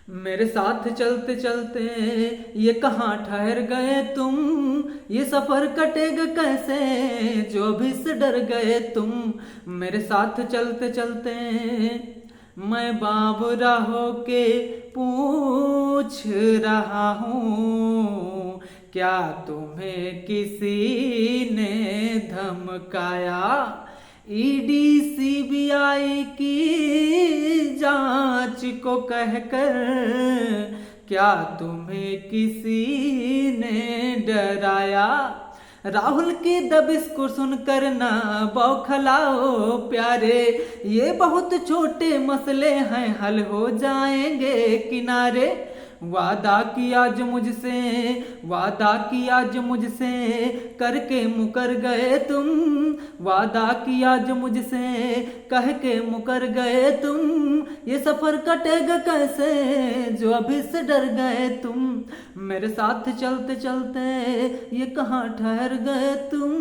मेरे साथ चलते चलते ये कहाँ ठहर गए तुम। ये सफर कटेगा कैसे जो अभी से डर गए तुम। मेरे साथ चलते चलते मैं बाबरा होके पूछ रहा हूँ, क्या तुम्हें किसी ने धमकाया। ईडी सीबीआई की जांच को कहकर क्या तुम्हें किसी ने डराया। राहुल की दबिश को सुनकर ना बौखलाओ प्यारे, ये बहुत छोटे मसले हैं, हल हो जाएंगे किनारे। वादा किया जो मुझसे, वादा किया जो मुझसे, करके मुकर गए तुम। वादा किया जो मुझसे, कह के मुकर गए तुम। ये सफर कटेगा कैसे जो अभी से डर गए तुम। मेरे साथ चलते चलते ये कहाँ ठहर गए तुम।